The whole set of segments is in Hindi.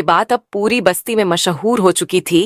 ये बात अब पूरी बस्ती में मशहूर हो चुकी थी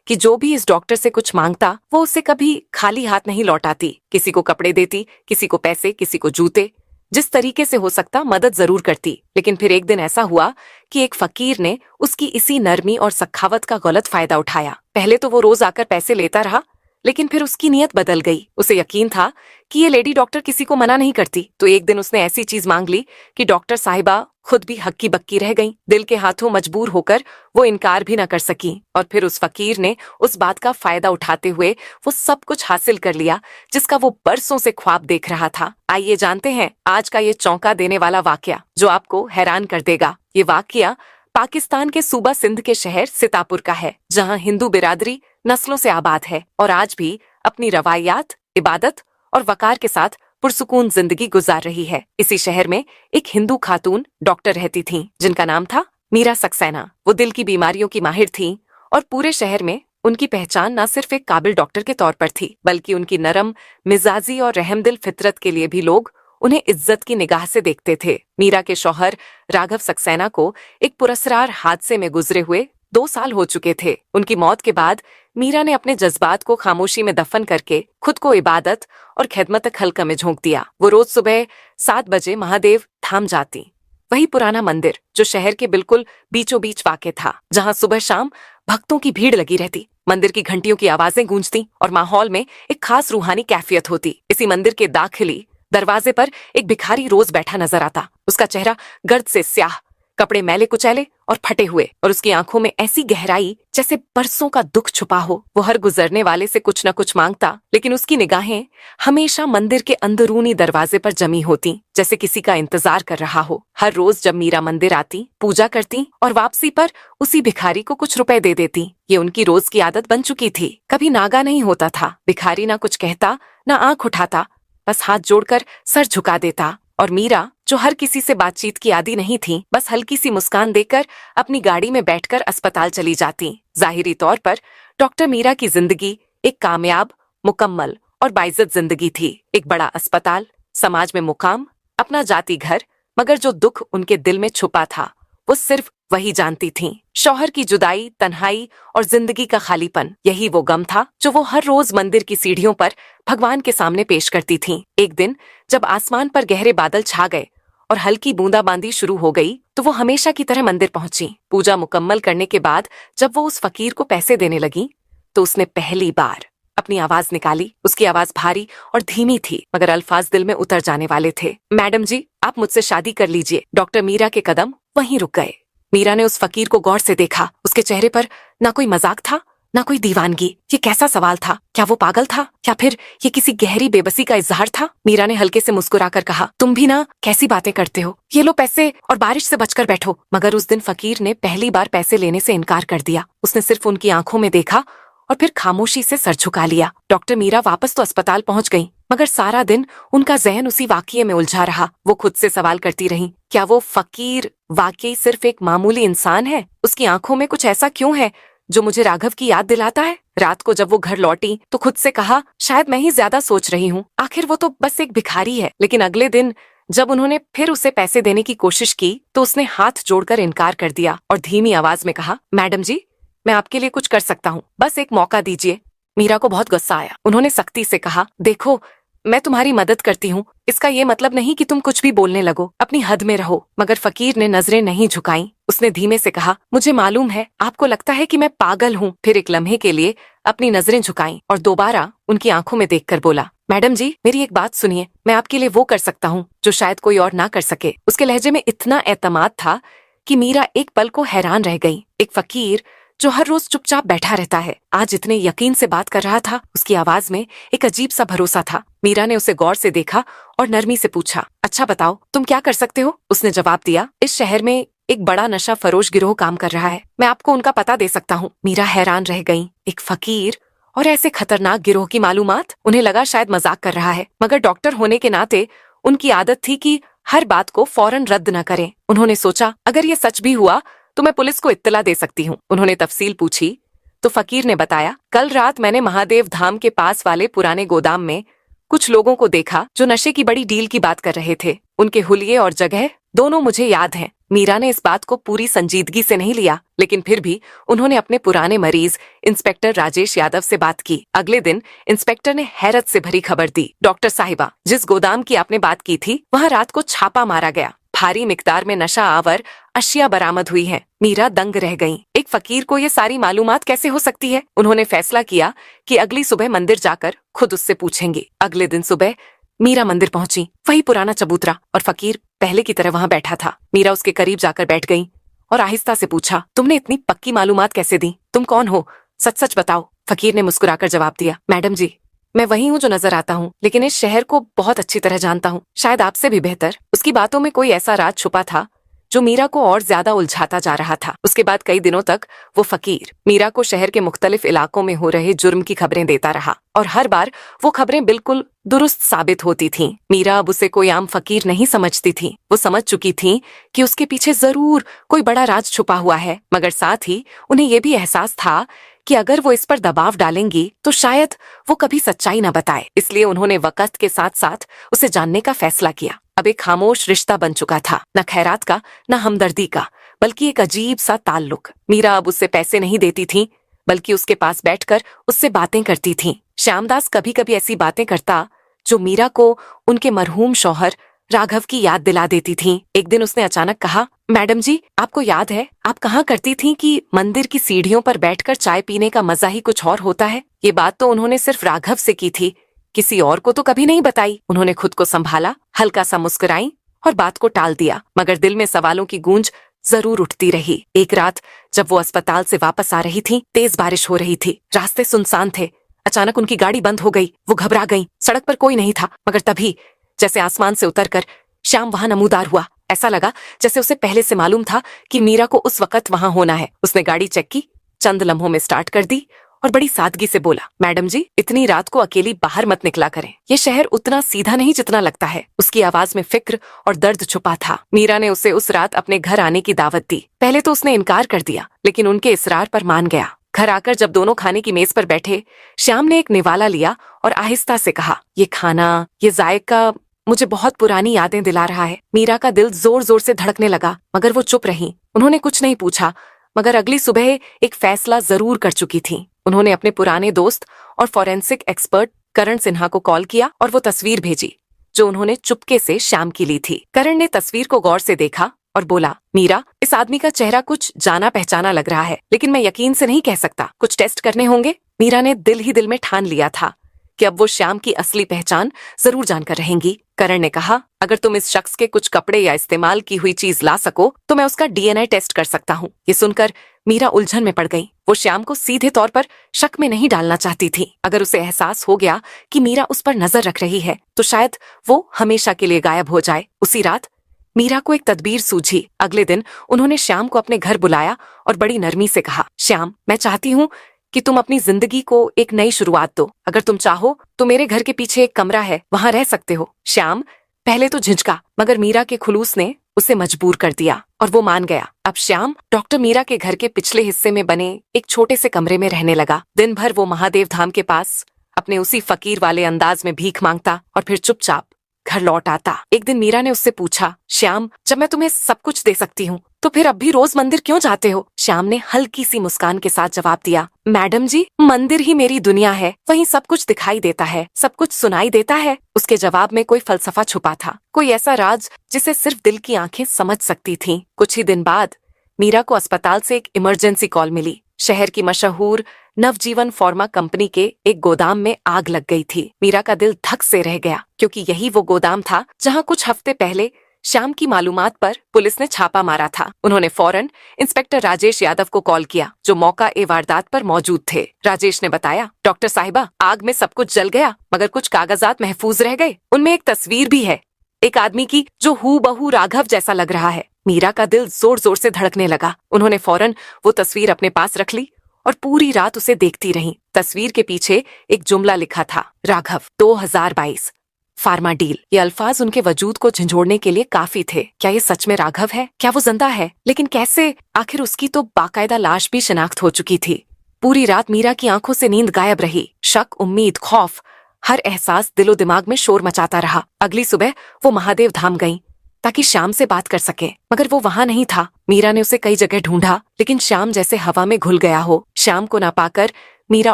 कि जो भी इस डॉक्टर से कुछ मांगता वो उसे कभी खाली हाथ नहीं लौटाती। किसी को कपड़े देती, किसी को पैसे, किसी को जूते, जिस तरीके से हो सकता मदद जरूर करती। लेकिन फिर एक दिन ऐसा हुआ कि एक फकीर ने उसकी इसी नरमी और सखावत का गलत फायदा उठाया। पहले तो वो रोज आकर पैसे लेता रहा, लेकिन फिर उसकी नीयत बदल गई। उसे यकीन था कि ये लेडी डॉक्टर किसी को मना नहीं करती। तो एक दिन उसने ऐसी चीज मांग ली कि डॉक्टर साहिबा खुद भी हक्की बक्की रह गईं। दिल के हाथों मजबूर होकर वो इनकार भी न कर सकी। और फिर उस फकीर ने उस बात का फायदा उठाते हुए वो सब कुछ हासिल कर लिया जिसका वो बरसों से ख्वाब देख रहा था। आइए जानते हैं आज का ये चौंका देने वाला वाकया जो आपको हैरान कर देगा। ये वाकया पाकिस्तान के सूबा सिंध के शहर सीतापुर का है, जहाँ हिंदू बिरादरी नस्लों से आबाद है और आज भी अपनी रवायात, इबादत और वकार के साथ पुरसुकून जिंदगी गुजार रही है। इसी शहर में एक हिंदू खातून डॉक्टर रहती थीं, जिनका नाम था मीरा सक्सेना। वो दिल की बीमारियों की माहिर थीं और पूरे शहर में उनकी पहचान न सिर्फ एक काबिल डॉक्टर के तौर पर थी, बल्कि उनकी नरम मिजाजी और रहमदिल फितरत के लिए भी लोग उन्हें इज्जत की निगाह से देखते थे। मीरा के शौहर राघव सक्सेना को एक पुरस्कार हादसे में गुजरे हुए 2 साल हो चुके थे। उनकी मौत के बाद मीरा ने अपने जज्बात को खामोशी में दफन करके खुद को इबादत और खिदमत खल्क में झोंक दिया। वो रोज सुबह 7 बजे महादेव धाम जाती, वही पुराना मंदिर जो शहर के बिल्कुल बीचों बीच वाक़ था, जहाँ सुबह शाम भक्तों की भीड़ लगी रहती। मंदिर की घंटियों की आवाजें गूंजती और माहौल में एक खास रूहानी कैफियत होती। इसी मंदिर के दाखिली दरवाजे पर एक भिखारी रोज बैठा नजर आता। उसका चेहरा गर्द से स्याह, कपड़े मैले कुचैले और फटे हुए, और उसकी आंखों में ऐसी गहराई जैसे बरसों का दुख छुपा हो। वो हर गुजरने वाले से कुछ न कुछ मांगता, लेकिन उसकी निगाहें हमेशा मंदिर के अंदरूनी दरवाजे पर जमी होती, जैसे किसी का इंतजार कर रहा हो। हर रोज जब मीरा मंदिर आती, पूजा करती और वापसी पर उसी भिखारी को कुछ रुपए दे देती। ये उनकी रोज की आदत बन चुकी थी। कभी नागा नहीं होता था। भिखारी ना कुछ कहता, ना आंख उठाता, बस हाथ जोड़कर सर झुका देता। और मीरा, जो हर किसी से बातचीत की आदी नहीं थी, बस हल्की सी मुस्कान देकर अपनी गाड़ी में बैठकर अस्पताल चली जाती। जाहिरी तौर पर डॉक्टर मीरा की जिंदगी एक कामयाब, मुकम्मल और बाइज्जत जिंदगी थी। एक बड़ा अस्पताल, समाज में मुकाम, अपना जाती घर, मगर जो दुख उनके दिल में छुपा था वो सिर्फ वही जानती थीं। शौहर की जुदाई, तन्हाई और जिंदगी का खालीपन, यही वो गम था जो वो हर रोज मंदिर की सीढ़ियों पर भगवान के सामने पेश करती थीं। एक दिन जब आसमान पर गहरे बादल छा गए और हल्की बूंदाबांदी शुरू हो गई, तो वो हमेशा की तरह मंदिर पहुंची। पूजा मुकम्मल करने के बाद जब वो उस फकीर को पैसे देने लगी, तो उसने पहली बार अपनी आवाज निकाली। उसकी आवाज भारी और धीमी थी, मगर अल्फाज दिल में उतर जाने वाले थे। मैडम जी, आप मुझसे शादी कर लीजिए। डॉक्टर मीरा के कदम वहीं रुक गए। मीरा ने उस फकीर को गौर से देखा। उसके चेहरे पर ना कोई मजाक था, ना कोई दीवानगी। ये कैसा सवाल था? क्या वो पागल था, या फिर ये किसी गहरी बेबसी का इजहार था? मीरा ने हल्के से मुस्कुराकर कहा, तुम भी ना कैसी बातें करते हो, ये लो पैसे और बारिश से बचकर बैठो। मगर उस दिन फकीर ने पहली बार पैसे लेने से इनकार कर दिया। उसने सिर्फ उनकी आंखों में देखा और फिर खामोशी से सर झुका लिया। डॉक्टर मीरा वापस तो अस्पताल पहुंच गईं, मगर सारा दिन उनका जहन उसी वाकये में उलझा रहा। वो खुद से सवाल करती रहीं, क्या वो फकीर वाकई सिर्फ एक मामूली इंसान है? उसकी आंखों में कुछ ऐसा क्यों है जो मुझे राघव की याद दिलाता है? रात को जब वो घर लौटी तो खुद से कहा, शायद मैं ही ज्यादा सोच रही हूँ, आखिर वो तो बस एक भिखारी है। लेकिन अगले दिन जब उन्होंने फिर उसे पैसे देने की कोशिश की, तो उसने हाथ जोड़कर इनकार कर दिया और धीमी आवाज में कहा, मैडम जी, मैं आपके लिए कुछ कर सकता हूँ, बस एक मौका दीजिए। मीरा को बहुत गुस्सा आया। उन्होंने सख्ती से कहा, देखो, मैं तुम्हारी मदद करती हूँ, इसका ये मतलब नहीं कि तुम कुछ भी बोलने लगो, अपनी हद में रहो। मगर फकीर ने नजरें नहीं झुकाईं। उसने धीमे से कहा, मुझे मालूम है आपको लगता है कि मैं पागल हूँ। फिर एक लम्हे के लिए अपनी नजरें झुकाईं और दोबारा उनकी आंखों में देखकर बोला, मैडम जी, मेरी एक बात सुनिए, मैं आपके लिए वो कर सकता हूँ जो शायद कोई और ना कर सके। उसके लहजे में इतना एतमाद था कि मीरा एक पल को हैरान रह गई। एक फकीर जो हर रोज चुपचाप बैठा रहता है, आज इतने यकीन से बात कर रहा था। उसकी आवाज में एक अजीब सा भरोसा था। मीरा ने उसे गौर से देखा और नरमी से पूछा, अच्छा बताओ, तुम क्या कर सकते हो? उसने जवाब दिया, इस शहर में एक बड़ा नशा फरोश गिरोह काम कर रहा है, मैं आपको उनका पता दे सकता हूँ। मीरा हैरान रह गई। एक फकीर और ऐसे खतरनाक गिरोह की मालूमात? उन्हें लगा शायद मजाक कर रहा है, मगर डॉक्टर होने के नाते उनकी आदत थी कि हर बात को फौरन रद्द न करें। उन्होंने सोचा, अगर ये सच भी हुआ तो मैं पुलिस को इत्तला दे सकती हूँ। उन्होंने तफसील पूछी तो फकीर ने बताया, कल रात मैंने महादेव धाम के पास वाले पुराने गोदाम में कुछ लोगों को देखा जो नशे की बड़ी डील की बात कर रहे थे। उनके हुलिये और जगह दोनों मुझे याद हैं। मीरा ने इस बात को पूरी संजीदगी से नहीं लिया, लेकिन फिर भी उन्होंने अपने पुराने मरीज इंस्पेक्टर राजेश यादव से बात की। अगले दिन इंस्पेक्टर ने हैरत से भरी खबर दी, डॉक्टर साहिबा, जिस गोदाम की आपने बात की थी वहाँ रात को छापा मारा गया। भारी मिकदार में नशा आवर अशिया बरामद हुई है। मीरा दंग रह गईं। एक फकीर को ये सारी मालूमात कैसे हो सकती है? उन्होंने फैसला किया कि अगली सुबह मंदिर जाकर खुद उससे पूछेंगे। अगले दिन सुबह मीरा मंदिर पहुंची। वही पुराना चबूतरा और फकीर पहले की तरह वहां बैठा था। मीरा उसके करीब जाकर बैठ गई और आहिस्ता से पूछा, तुमने इतनी पक्की मालूमात कैसे दी? तुम कौन हो? सच सच बताओ। फकीर ने मुस्कुराकर जवाब दिया, मैडम जी, मैं वही हूँ जो नजर आता हूँ, लेकिन इस शहर को बहुत अच्छी तरह जानता हूँ, शायद आपसे भी बेहतर। उसकी बातों में कोई ऐसा राज छुपा था जो मीरा को और ज्यादा उलझाता जा रहा था। उसके बाद कई दिनों तक वो फकीर मीरा को शहर के मुख्तलिफ इलाकों में हो रहे जुर्म की खबरें देता रहा और हर बार वो खबरें बिल्कुल दुरुस्त साबित होती थीं। मीरा अब उसे कोई आम फकीर नहीं समझती थी। वो समझ चुकी थी कि उसके पीछे जरूर कोई बड़ा राज छुपा हुआ है, मगर साथ ही उन्हें ये भी एहसास था कि अगर वो इस पर दबाव डालेंगी तो शायद वो कभी सच्चाई न बताए। इसलिए उन्होंने वक्त के साथ साथ उसे जानने का फैसला किया। अब एक खामोश रिश्ता बन चुका था, न खैरात का न हमदर्दी का, बल्कि एक अजीब सा ताल्लुक। मीरा अब उससे पैसे नहीं देती थी, बल्कि उसके पास बैठकर उससे बातें करती थी। श्यामदास कभी कभी ऐसी बातें करता जो मीरा को उनके मरहूम शौहर राघव की याद दिला देती थी। एक दिन उसने अचानक कहा, मैडम जी, आपको याद है आप कहा करती थी कि मंदिर की सीढ़ियों पर बैठकर चाय पीने का मजा ही कुछ और होता है? ये बात तो उन्होंने सिर्फ राघव से की थी, किसी और को तो कभी नहीं बताई। उन्होंने खुद को संभाला, हल्का सा मुस्कुराई और बात को टाल दिया, मगर दिल में सवालों की गूंज जरूर उठती रही। एक रात जब वो अस्पताल से वापस आ रही थी, तेज बारिश हो रही थी, रास्ते सुनसान थे। अचानक उनकी गाड़ी बंद हो गई। वो घबरा गई। सड़क पर कोई नहीं था, मगर तभी जैसे आसमान से उतरकर श्याम वहां नमूदार हुआ। ऐसा लगा जैसे उसे पहले से मालूम था कि मीरा को उस वक्त वहां होना है। उसने गाड़ी चेक की, चंद लम्हों में स्टार्ट कर दी और बड़ी सादगी से बोला, मैडम जी, इतनी रात को अकेली बाहर मत निकला करें। ये शहर उतना सीधा नहीं जितना लगता है। उसकी आवाज में फिक्र और दर्द छुपा था। मीरा ने उसे उस रात अपने घर आने की दावत दी। पहले तो उसने इनकार कर दिया, लेकिन उनके इसरार पर मान गया। घर आकर जब दोनों खाने की मेज पर बैठे, श्याम ने एक निवाला लिया और आहिस्ता से कहा, ये खाना, ये जायका मुझे बहुत पुरानी यादें दिला रहा है। मीरा का दिल जोर जोर से धड़कने लगा, मगर वो चुप रही। उन्होंने कुछ नहीं पूछा, मगर अगली सुबह एक फैसला जरूर कर चुकी थी। उन्होंने अपने पुराने दोस्त और फॉरेंसिक एक्सपर्ट करण सिन्हा को कॉल किया और वो तस्वीर भेजी जो उन्होंने चुपके से श्याम की ली थी। करण ने तस्वीर को गौर से देखा और बोला, मीरा, इस आदमी का चेहरा कुछ जाना पहचाना लग रहा है, लेकिन मैं यकीन से नहीं कह सकता, कुछ टेस्ट करने होंगे। मीरा ने दिल ही दिल में ठान लिया था कि अब वो श्याम की असली पहचान जरूर जानकर रहेंगी। करण ने कहा, अगर तुम इस शख्स के कुछ कपड़े या इस्तेमाल की हुई चीज ला सको तो मैं उसका डीएनए टेस्ट कर सकता हूँ। ये सुनकर मीरा उलझन में पड़ गई। वो श्याम को सीधे तौर पर शक में नहीं डालना चाहती थी। अगर उसे एहसास हो गया कि मीरा उस पर नजर रख रही है तो शायद वो हमेशा के लिए गायब हो जाए। उसी रात मीरा को एक तदबीर सूझी। अगले दिन उन्होंने श्याम को अपने घर बुलाया और बड़ी नरमी से कहा, श्याम, मैं चाहती हूँ कि तुम अपनी जिंदगी को एक नई शुरुआत दो। अगर तुम चाहो तो मेरे घर के पीछे एक कमरा है, वहां रह सकते हो। श्याम पहले तो झिझका, मगर मीरा के खुलूस ने उसे मजबूर कर दिया और वो मान गया। अब श्याम डॉक्टर मीरा के घर के पिछले हिस्से में बने एक छोटे से कमरे में रहने लगा। दिन भर वो महादेव धाम के पास अपने उसी फकीर वाले अंदाज में भीख मांगता और फिर चुपचाप घर लौट आता। एक दिन मीरा ने उससे पूछा, श्याम, जब मैं तुम्हें सब कुछ दे सकती हूँ तो फिर अब भी रोज मंदिर क्यों जाते हो? श्याम ने हल्की सी मुस्कान के साथ जवाब दिया, मैडम जी, मंदिर ही मेरी दुनिया है, वहीं सब कुछ दिखाई देता है, सब कुछ सुनाई देता है। उसके जवाब में कोई फलसफा छुपा था, कोई ऐसा राज जिसे सिर्फ दिल की आंखें समझ सकती थीं। कुछ ही दिन बाद मीरा को अस्पताल से एक इमरजेंसी कॉल मिली। शहर की मशहूर नवजीवन फार्मा कंपनी के एक गोदाम में आग लग गई थी। मीरा का दिल धक से रह गया, क्योंकि यही वो गोदाम था जहां कुछ हफ्ते पहले श्याम की मालूमात पर पुलिस ने छापा मारा था। उन्होंने फौरन इंस्पेक्टर राजेश यादव को कॉल किया, जो मौका ए वारदात पर मौजूद थे। राजेश ने बताया, डॉक्टर साहिबा, आग में सब कुछ जल गया, मगर कुछ कागजात महफूज रह गए। उनमें एक तस्वीर भी है, एक आदमी की जो हूबहू राघव जैसा लग रहा है। मीरा का दिल जोर जोर से धड़कने लगा। उन्होंने फौरन वो तस्वीर अपने पास रख ली और पूरी रात उसे देखती रही। तस्वीर के पीछे एक जुमला लिखा था, राघव 2022 फार्मा डील। ये अल्फाज उनके वजूद को झंझोड़ने के लिए काफी थे। क्या ये सच में राघव है? क्या वो जिंदा है? लेकिन कैसे? आखिर उसकी तो बाकायदा लाश भी शिनाख्त हो चुकी थी। पूरी रात मीरा की आंखों से नींद गायब रही। शक, उम्मीद, खौफ, हर एहसास दिलो दिमाग में शोर मचाता रहा। अगली सुबह वो महादेव धाम गईं। ताकि श्याम से बात कर सके, मगर वो वहां नहीं था। मीरा ने उसे कई जगह ढूंढा, लेकिन श्याम जैसे हवा में घुल गया हो। श्याम को ना पाकर मीरा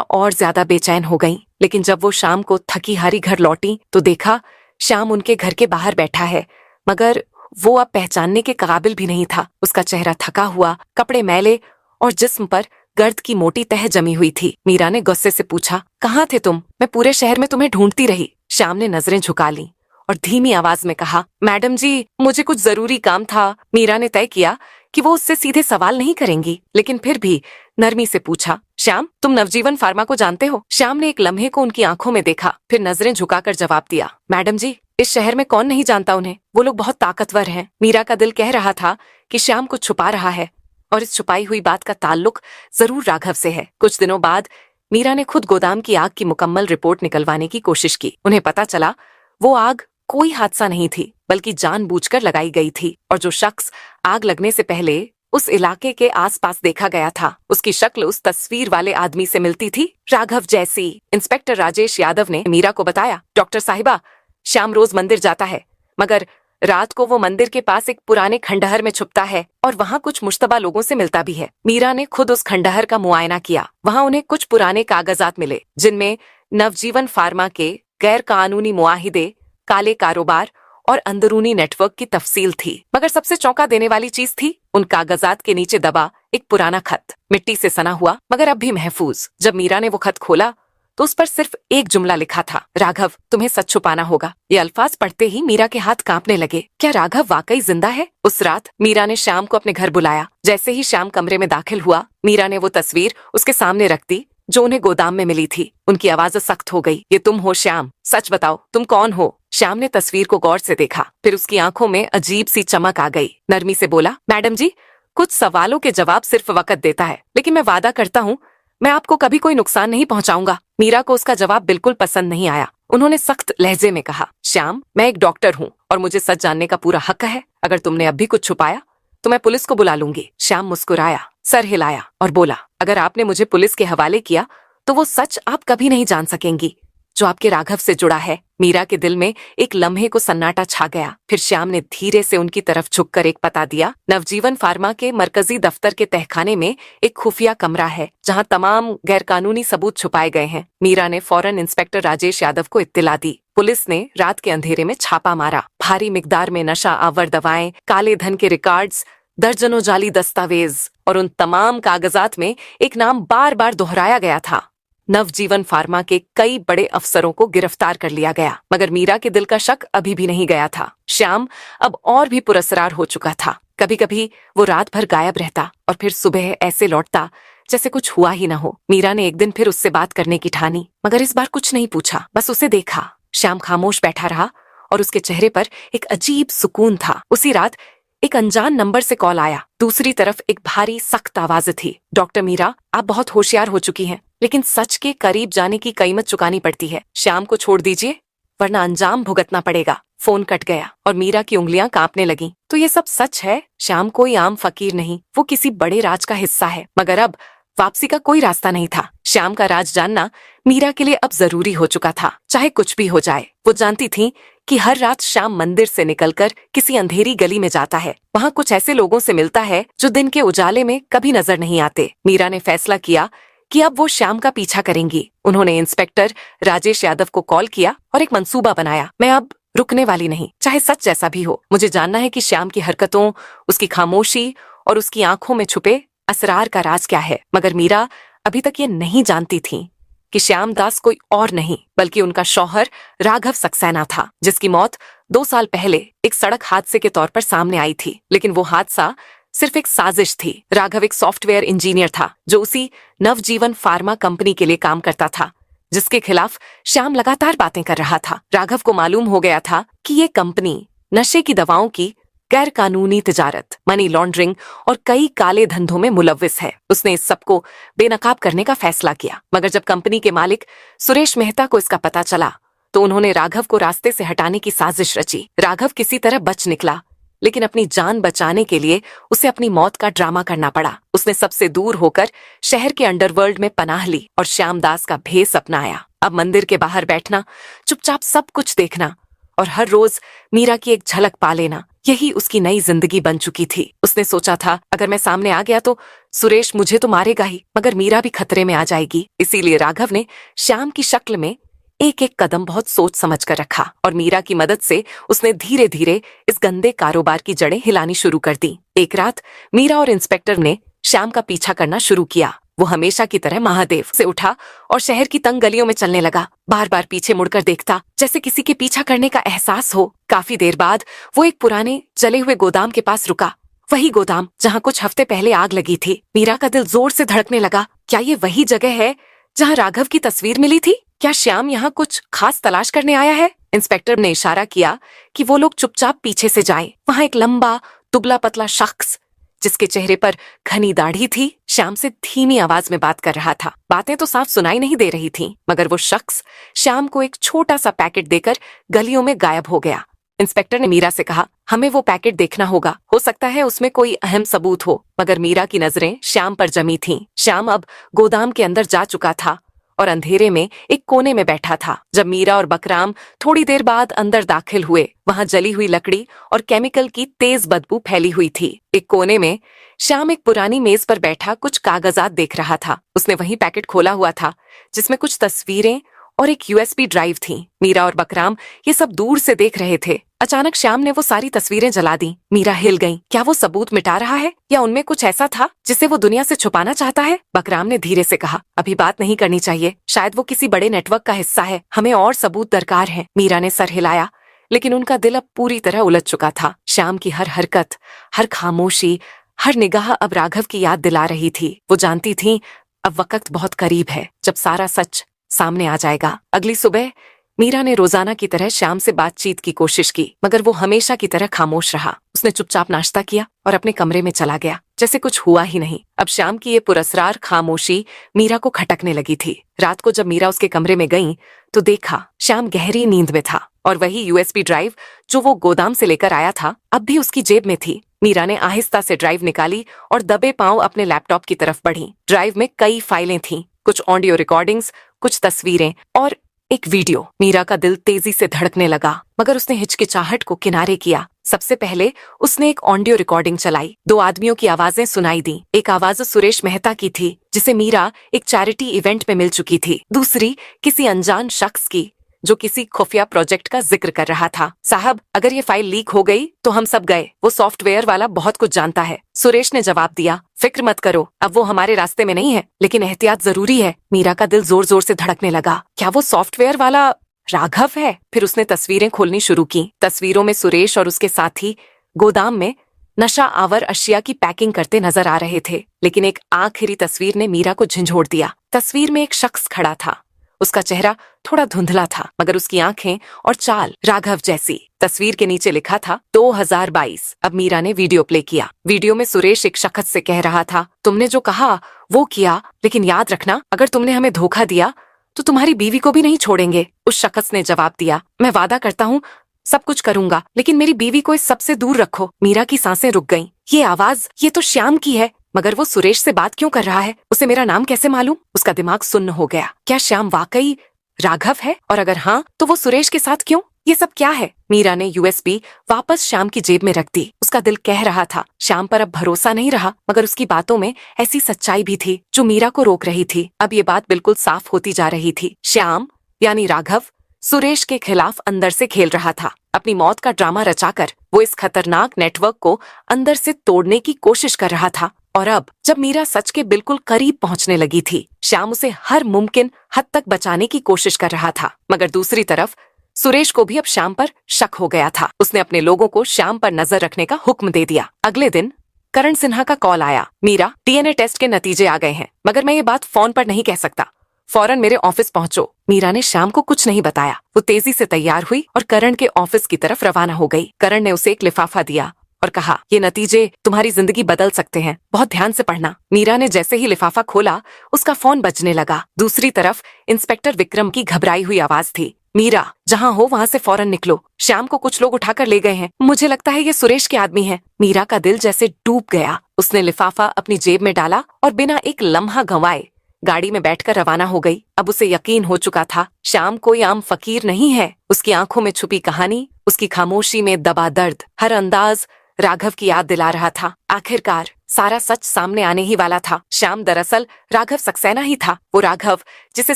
और ज्यादा बेचैन हो गई। लेकिन जब वो शाम को थकी हारी घर लौटी तो देखा श्याम उनके घर के बाहर बैठा है, मगर वो अब पहचानने के काबिल भी नहीं था। उसका चेहरा थका हुआ, कपड़े मैले और जिस्म पर गर्द की मोटी तह जमी हुई थी। मीरा ने गुस्से से पूछा, कहाँ थे तुम? मैं पूरे शहर में तुम्हें ढूंढती रही। श्याम ने नजरें झुका ली और धीमी आवाज में कहा, मैडम जी, मुझे कुछ जरूरी काम था। मीरा ने तय किया कि वो उससे सीधे सवाल नहीं करेंगी, लेकिन फिर भी नरमी से पूछा, श्याम, तुम नवजीवन फार्मा को जानते हो? श्याम ने एक लम्हे को उनकी आंखों में देखा, फिर नजरें झुकाकर जवाब दिया, मैडम जी, इस शहर में कौन नहीं जानता उन्हें। वो लोग बहुत ताकतवर हैं। मीरा का दिल कह रहा था कि श्याम कुछ छुपा रहा है और इस छुपाई हुई बात का ताल्लुक जरूर राघव से है। कुछ दिनों बाद मीरा ने खुद गोदाम की आग की मुकम्मल रिपोर्ट निकलवाने की कोशिश की। उन्हें पता चला वो आग कोई हादसा नहीं थी, बल्कि जानबूझकर लगाई गई थी, और जो शख्स आग लगने से पहले उस इलाके के आसपास देखा गया था, उसकी शक्ल उस तस्वीर वाले आदमी से मिलती थी, राघव जैसी। इंस्पेक्टर राजेश यादव ने मीरा को बताया, डॉक्टर साहिबा, श्याम रोज मंदिर जाता है, मगर रात को वो मंदिर के पास एक पुराने खंडहर में छुपता है और वहाँ कुछ मुश्तबा लोगों से मिलता भी है। मीरा ने खुद उस खंडहर का मुआयना किया। वहाँ उन्हें कुछ पुराने कागजात मिले, जिनमें नवजीवन फार्मा के गैर कानूनी मुआहिदे, काले कारोबार और अंदरूनी नेटवर्क की तफसील थी। मगर सबसे चौंका देने वाली चीज थी उन कागजात के नीचे दबा एक पुराना खत, मिट्टी से सना हुआ मगर अब भी महफूज। जब मीरा ने वो खत खोला तो उस पर सिर्फ एक जुमला लिखा था, राघव, तुम्हें सच छुपाना होगा। ये अल्फाज पढ़ते ही मीरा के हाथ कांपने लगे। क्या राघव वाकई जिंदा है? उस रात मीरा ने श्याम को अपने घर बुलाया। जैसे ही श्याम कमरे में दाखिल हुआ, मीरा ने वो तस्वीर उसके सामने रख दी जो उन्हें गोदाम में मिली थी। उनकी आवाज सख्त हो गई। ये तुम हो श्याम? सच बताओ, तुम कौन हो? श्याम ने तस्वीर को गौर से देखा, फिर उसकी आंखों में अजीब सी चमक आ गई। नरमी से बोला, मैडम जी, कुछ सवालों के जवाब सिर्फ वक्त देता है, लेकिन मैं वादा करता हूँ मैं आपको कभी कोई नुकसान नहीं पहुंचाऊंगा। मीरा को उसका जवाब बिल्कुल पसंद नहीं आया। उन्होंने सख्त लहजे में कहा, श्याम, मैं एक डॉक्टर हूँ और मुझे सच जानने का पूरा हक है। अगर तुमने अब भी कुछ छुपाया तो मैं पुलिस को बुला लूंगी। श्याम मुस्कुराया, सर हिलाया और बोला, अगर आपने मुझे पुलिस के हवाले किया तो वो सच आप कभी नहीं जान सकेंगी जो आपके राघव से जुड़ा है। मीरा के दिल में एक लम्हे को सन्नाटा छा गया। फिर श्याम ने धीरे से उनकी तरफ झुककर एक पता दिया। नवजीवन फार्मा के मरकजी दफ्तर के तहखाने में एक खुफिया कमरा है जहां तमाम गैरकानूनी सबूत छुपाए गए हैं। मीरा ने फौरन इंस्पेक्टर राजेश यादव को इत्तिला दी। पुलिस ने रात के अंधेरे में छापा मारा। भारी मिकदार में नशा आवर दवाएं, काले धन के रिकॉर्ड्स, दर्जनों जाली दस्तावेज, और उन तमाम कागजात में एक नाम बार बार दोहराया गया था। नवजीवन फार्मा के कई बड़े अफसरों को गिरफ्तार कर लिया गया, मगर मीरा के दिल का शक अभी भी नहीं गया था। श्याम अब और भी पुरस्कार हो चुका था। कभी कभी वो रात भर गायब रहता और फिर सुबह ऐसे लौटता जैसे कुछ हुआ ही न हो। मीरा ने एक दिन फिर उससे बात करने की ठानी, मगर इस बार कुछ नहीं पूछा, बस उसे देखा। श्याम खामोश बैठा रहा और उसके चेहरे पर एक अजीब सुकून था। उसी रात एक अनजान नंबर से कॉल आया। दूसरी तरफ एक भारी सख्त आवाज थी, डॉक्टर मीरा, आप बहुत होशियार हो चुकी हैं, लेकिन सच के करीब जाने की कीमत चुकानी पड़ती है। श्याम को छोड़ दीजिए वरना अंजाम भुगतना पड़ेगा। फोन कट गया और मीरा की उंगलियां कांपने लगीं। तो ये सब सच है? श्याम कोई आम फकीर नहीं, वो किसी बड़े राज का हिस्सा है, मगर अब वापसी का कोई रास्ता नहीं था। श्याम का राज जानना मीरा के लिए अब जरूरी हो चुका था, चाहे कुछ भी हो जाए। वो जानती थी कि हर रात श्याम मंदिर से निकलकर किसी अंधेरी गली में जाता है। वहाँ कुछ ऐसे लोगों से मिलता है जो दिन के उजाले में कभी नजर नहीं आते। मीरा ने फैसला किया कि अब वो श्याम का पीछा करेंगी। उन्होंने इंस्पेक्टर राजेश यादव को कॉल किया और एक मंसूबा बनाया। मैं अब रुकने वाली नहीं, चाहे सच जैसा भी हो। मुझे जानना है कि श्याम की हरकतों, उसकी खामोशी और उसकी आंखों में छुपे असरार का राज क्या है। मगर मीरा अभी तक ये नहीं जानती थी कि श्याम दास कोई और नहीं बल्कि उनका शौहर राघव सक्सेना था, जिसकी मौत 2 साल पहले एक सड़क हादसे के तौर पर सामने आई थी। लेकिन वो हादसा सिर्फ एक साजिश थी। राघव एक सॉफ्टवेयर इंजीनियर था जो उसी नवजीवन फार्मा कंपनी के लिए काम करता था, जिसके खिलाफ श्याम लगातार बातें कर रहा था। राघव को मालूम हो गया था कि ये कंपनी नशे की दवाओं की गैर कानूनी तिजारत, मनी लॉन्ड्रिंग और कई काले धंधों में मुलव्विस है। उसने इस सबको बेनकाब करने का फैसला किया। मगर जब कंपनी के मालिक सुरेश मेहता को इसका पता चला तो उन्होंने राघव को रास्ते से हटाने की साजिश रची। राघव किसी तरह बच निकला, लेकिन अपनी जान बचाने के लिए उसे अपनी मौत का ड्रामा करना पड़ा। उसने सबसे दूर होकर शहर के अंडरवर्ल्ड में पनाह ली और श्यामदास का भेष अपनाया। अब मंदिर के बाहर बैठना, चुपचाप सब कुछ देखना और हर रोज मीरा की एक झलक पा लेना, यही उसकी नई जिंदगी बन चुकी थी। उसने सोचा था अगर मैं सामने आ गया तो सुरेश मुझे तो मारेगा ही, मगर मीरा भी खतरे में आ जाएगी। इसीलिए राघव ने श्याम की शक्ल में एक एक कदम बहुत सोच समझ कर रखा और मीरा की मदद से उसने धीरे धीरे इस गंदे कारोबार की जड़ें हिलानी शुरू कर दी। एक रात मीरा और इंस्पेक्टर ने श्याम का पीछा करना शुरू किया। वो हमेशा की तरह महादेव से उठा और शहर की तंग गलियों में चलने लगा। बार बार पीछे मुड़कर देखता, जैसे किसी के पीछा करने का एहसास हो। काफी देर बाद वो एक पुराने जले हुए गोदाम के पास रुका। वही गोदाम जहाँ कुछ हफ्ते पहले आग लगी थी। मीरा का दिल जोर से धड़कने लगा। क्या ये वही जगह है जहाँ राघव की तस्वीर मिली थी? क्या श्याम यहाँ कुछ खास तलाश करने आया है? इंस्पेक्टर ने इशारा किया कि वो लोग चुपचाप पीछे से जाएं। वहाँ एक लंबा दुबला पतला शख्स जिसके चेहरे पर घनी दाढ़ी थी, श्याम से धीमी आवाज में बात कर रहा था। बातें तो साफ सुनाई नहीं दे रही थीं, मगर वो शख्स श्याम को एक छोटा सा पैकेट देकर गलियों में गायब हो गया। इंस्पेक्टर ने मीरा से कहा, हमें वो पैकेट देखना होगा, हो सकता है उसमें कोई अहम सबूत हो। मगर मीरा की नजरें श्याम पर जमी थीं। श्याम अब गोदाम के अंदर जा चुका था और अंधेरे में एक कोने में बैठा था। जब मीरा और बकराम थोड़ी देर बाद अंदर दाखिल हुए, वहां जली हुई लकड़ी और केमिकल की तेज बदबू फैली हुई थी। एक कोने में श्याम एक पुरानी मेज पर बैठा कुछ कागजात देख रहा था। उसने वही पैकेट खोला हुआ था जिसमें कुछ तस्वीरें और एक यूएसबी ड्राइव थी। मीरा और बकराम ये सब दूर से देख रहे थे। अचानक श्याम ने वो सारी तस्वीरें जला दी। मीरा हिल गई। क्या वो सबूत मिटा रहा है या उनमें कुछ ऐसा था जिसे वो दुनिया से छुपाना चाहता है? बकराम ने धीरे से कहा, अभी बात नहीं करनी चाहिए, शायद वो किसी बड़े नेटवर्क का हिस्सा है, हमें और सबूत दरकार है। मीरा ने सर हिलाया, लेकिन उनका दिल अब पूरी तरह उलझ चुका था। श्याम की हर हरकत, हर खामोशी, हर निगाह अब राघव की याद दिला रही थी। वो जानती थी अब वक्त बहुत करीब है जब सारा सच सामने आ जाएगा। अगली सुबह मीरा ने रोजाना की तरह श्याम से बातचीत की कोशिश की, मगर वो हमेशा की तरह खामोश रहा। उसने चुपचाप नाश्ता किया और अपने कमरे में चला गया, जैसे कुछ हुआ ही नहीं। अब श्याम की ये पुरस्कार खामोशी मीरा को खटकने लगी थी। रात को जब मीरा उसके कमरे में गई तो देखा श्याम गहरी नींद में था और वही यूएसबी ड्राइव जो वो गोदाम से लेकर आया था अब भी उसकी जेब में थी। मीरा ने आहिस्ता से ड्राइव निकाली और दबे पांव अपने लैपटॉप की तरफ बढ़ी। ड्राइव में कई फाइलें थीं, कुछ ऑडियो रिकॉर्डिंग्स, कुछ तस्वीरें और एक वीडियो। मीरा का दिल तेजी से धड़कने लगा, मगर उसने हिचकिचाहट को किनारे किया। सबसे पहले उसने एक ऑडियो रिकॉर्डिंग चलाई। 2 आदमियों की आवाजें सुनाई दी। एक आवाज सुरेश मेहता की थी, जिसे मीरा एक चैरिटी इवेंट में मिल चुकी थी। दूसरी किसी अनजान शख्स की जो किसी खुफिया प्रोजेक्ट का जिक्र कर रहा था। साहब, अगर ये फाइल लीक हो गई तो हम सब गए। वो सॉफ्टवेयर वाला बहुत कुछ जानता है। सुरेश ने जवाब दिया, फिक्र मत करो, अब वो हमारे रास्ते में नहीं है, लेकिन एहतियात जरूरी है। मीरा का दिल जोर जोर से धड़कने लगा। क्या वो सॉफ्टवेयर वाला राघव है? फिर उसने तस्वीरें खोलनी शुरू की। तस्वीरों में सुरेश और उसके साथी गोदाम में नशा आवर अशिया की पैकिंग करते नजर आ रहे थे। लेकिन एक आखिरी तस्वीर ने मीरा को झंझोड़ दिया। तस्वीर में एक शख्स खड़ा था। उसका चेहरा थोड़ा धुंधला था, मगर उसकी आंखें और चाल राघव जैसी। तस्वीर के नीचे लिखा था 2022। अब मीरा ने वीडियो प्ले किया। वीडियो में सुरेश एक शख्स से कह रहा था, तुमने जो कहा वो किया, लेकिन याद रखना अगर तुमने हमें धोखा दिया तो तुम्हारी बीवी को भी नहीं छोड़ेंगे। उस शख्स ने जवाब दिया, मैं वादा करता हूँ सब कुछ करूंगा, लेकिन मेरी बीवी को इस सब से दूर रखो। मीरा की सांसें रुक गईं। ये आवाज, ये तो श्याम की है, मगर वो सुरेश से बात क्यों कर रहा है? उसे मेरा नाम कैसे मालूम? उसका दिमाग सुन्न हो गया। क्या श्याम वाकई राघव है? और अगर हाँ, तो वो सुरेश के साथ क्यों? ये सब क्या है? मीरा ने यूएसबी वापस श्याम की जेब में रख दी। उसका दिल कह रहा था श्याम पर अब भरोसा नहीं रहा, मगर उसकी बातों में ऐसी सच्चाई भी थी जो मीरा को रोक रही थी। अब ये बात बिल्कुल साफ होती जा रही थी। श्याम यानी राघव सुरेश के खिलाफ अंदर से खेल रहा था। अपनी मौत का ड्रामा रचाकर वो इस खतरनाक नेटवर्क को अंदर से तोड़ने की कोशिश कर रहा था। और अब जब मीरा सच के बिल्कुल करीब पहुंचने लगी थी, श्याम उसे हर मुमकिन हद तक बचाने की कोशिश कर रहा था। मगर दूसरी तरफ सुरेश को भी अब श्याम पर शक हो गया था। उसने अपने लोगों को श्याम पर नजर रखने का हुक्म दे दिया। अगले दिन करण सिन्हा का कॉल आया, मीरा, डीएनए टेस्ट के नतीजे आ गए हैं, मगर मैं ये बात फोन पर नहीं कह सकता, फौरन मेरे ऑफिस पहुंचो। मीरा ने श्याम को कुछ नहीं बताया। वो तेजी से तैयार हुई और करण के ऑफिस की तरफ रवाना हो गई। करण ने उसे एक लिफाफा दिया और कहा, ये नतीजे तुम्हारी जिंदगी बदल सकते हैं, बहुत ध्यान से पढ़ना। मीरा ने जैसे ही लिफाफा खोला, उसका फोन बजने लगा। दूसरी तरफ इंस्पेक्टर विक्रम की घबराई हुई आवाज थी, मीरा, जहाँ हो वहाँ से फौरन निकलो, श्याम को कुछ लोग उठाकर ले गए हैं, मुझे लगता है ये सुरेश के आदमी हैं। मीरा का दिल जैसे डूब गया। उसने लिफाफा अपनी जेब में डाला और बिना एक लम्हा गंवाए गाड़ी में बैठकर रवाना हो गई। अब उसे यकीन हो चुका था श्याम कोई आम फकीर नहीं है। उसकी आंखों में छुपी कहानी, उसकी खामोशी में दबा दर्द, हर अंदाज राघव की याद दिला रहा था। आखिरकार सारा सच सामने आने ही वाला था। श्याम दरअसल राघव सक्सेना ही था, वो राघव जिसे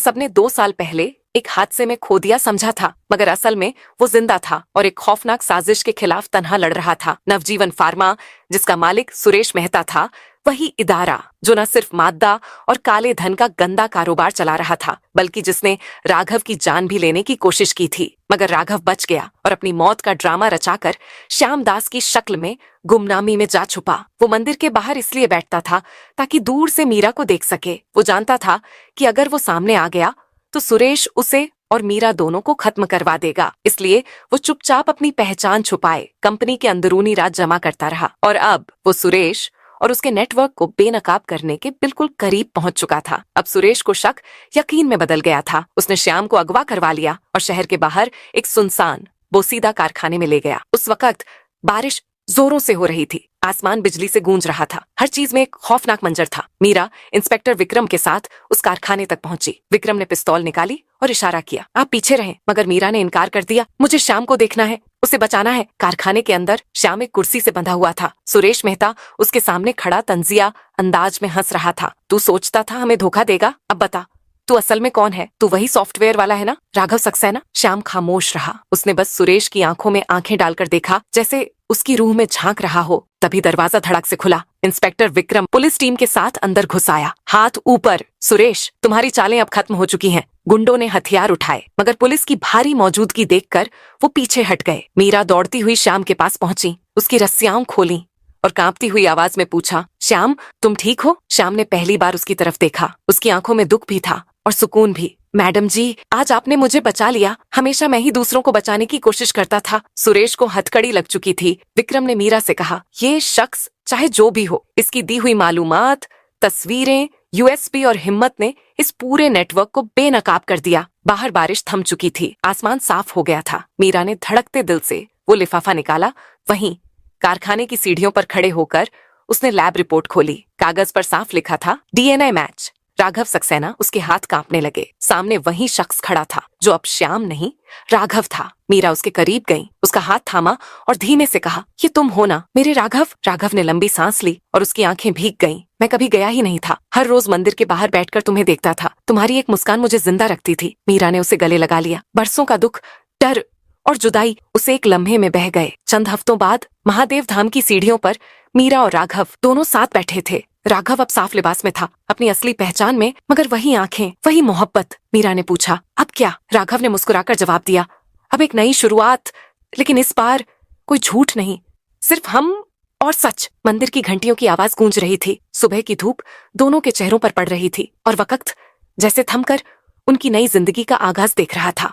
सबने 2 साल पहले एक हादसे में खो दिया समझा था, मगर असल में वो जिंदा था और एक खौफनाक साजिश के खिलाफ तन्हा लड़ रहा था। नवजीवन फार्मा, जिसका मालिक सुरेश मेहता था, वही इदारा जो न सिर्फ मादा और काले धन का गंदा कारोबार चला रहा था, बल्कि जिसने राघव की जान भी लेने की कोशिश की थी। मगर राघव बच गया और अपनी मौत का ड्रामा रचाकर श्याम दास की शक्ल में गुमनामी में जा छुपा। वो मंदिर के बाहर इसलिए बैठता था ताकि दूर से मीरा को देख सके। वो जानता था कि अगर वो सामने आ गया तो सुरेश उसे और मीरा दोनों को खत्म करवा देगा, इसलिए वो चुपचाप अपनी पहचान छुपाए कंपनी के अंदरूनी राज जमा करता रहा। और अब वो सुरेश और उसके नेटवर्क को बेनकाब करने के बिल्कुल करीब पहुंच चुका था। अब सुरेश को शक यकीन में बदल गया था। उसने श्याम को अगवा करवा लिया और शहर के बाहर एक सुनसान बोसीदा कारखाने में ले गया। उस वक्त बारिश जोरों से हो रही थी, आसमान बिजली से गूंज रहा था, हर चीज में एक खौफनाक मंजर था। मीरा इंस्पेक्टर विक्रम के साथ उस कारखाने तक पहुंची। विक्रम ने पिस्तौल निकाली और इशारा किया, आप पीछे रहें, मगर मीरा ने इनकार कर दिया। मुझे श्याम को देखना है, उसे बचाना है। कारखाने के अंदर श्याम एक कुर्सी से बंधा हुआ था। सुरेश मेहता उसके सामने खड़ा तंजिया अंदाज में हंस रहा था। तू सोचता था हमें धोखा देगा? अब बता, तू असल में कौन है? तू वही सॉफ्टवेयर वाला है ना, राघव सक्सेना? श्याम खामोश रहा। उसने बस सुरेश की आंखों में आंखें डालकर देखा, जैसे उसकी रूह में झांक रहा हो। तभी दरवाजा धड़क से खुला। इंस्पेक्टर विक्रम पुलिस टीम के साथ अंदर घुस आया, हाथ ऊपर। सुरेश, तुम्हारी चालें अब खत्म हो चुकी हैं। गुंडों ने हथियार उठाए, मगर पुलिस की भारी मौजूदगी देखकर वो पीछे हट गए। मीरा दौड़ती हुई श्याम के पास पहुंची, उसकी रस्सियां खोली और कांपती हुई आवाज में पूछा, श्याम तुम ठीक हो? श्याम ने पहली बार उसकी तरफ देखा। उसकी आंखों में दुख भी था और सुकून भी। मैडम जी, आज आपने मुझे बचा लिया। हमेशा मैं ही दूसरों को बचाने की कोशिश करता था। सुरेश को हथकड़ी लग चुकी थी। विक्रम ने मीरा से कहा, ये शख्स चाहे जो भी हो, इसकी दी हुई मालूमात, तस्वीरें, यूएसपी और हिम्मत ने इस पूरे नेटवर्क को बेनकाब कर दिया। बाहर बारिश थम चुकी थी, आसमान साफ हो गया था। मीरा ने धड़कते दिल से वो लिफाफा निकाला। वहीं कारखाने की सीढ़ियों पर खड़े होकर उसने लैब रिपोर्ट खोली। कागज पर साफ लिखा था, डीएनए मैच। राघव सक्सेना। उसके हाथ कांपने लगे। सामने वही शख्स खड़ा था जो अब श्याम नहीं राघव था। मीरा उसके करीब गई, उसका हाथ थामा और धीमे से कहा, ये तुम हो ना मेरे राघव? राघव ने लंबी सांस ली और उसकी आंखें भीग गईं। मैं कभी गया ही नहीं था, हर रोज मंदिर के बाहर बैठकर तुम्हें देखता था। तुम्हारी एक मुस्कान मुझे जिंदा रखती थी। मीरा ने उसे गले लगा लिया। बरसों का दुख, डर और जुदाई उसे एक लम्हे में बह गए। चंद हफ्तों बाद महादेव धाम की सीढ़ियों पर मीरा और राघव दोनों साथ बैठे थे। राघव अब साफ लिबास में था, अपनी असली पहचान में, मगर वही आंखें, वही मोहब्बत। मीरा ने पूछा, अब क्या? राघव ने मुस्कुराकर जवाब दिया, अब एक नई शुरुआत, लेकिन इस बार कोई झूठ नहीं, सिर्फ हम और सच। मंदिर की घंटियों की आवाज गूंज रही थी। सुबह की धूप दोनों के चेहरों पर पड़ रही थी और वक्त जैसे थमकर उनकी नई जिंदगी का आगाज देख रहा था।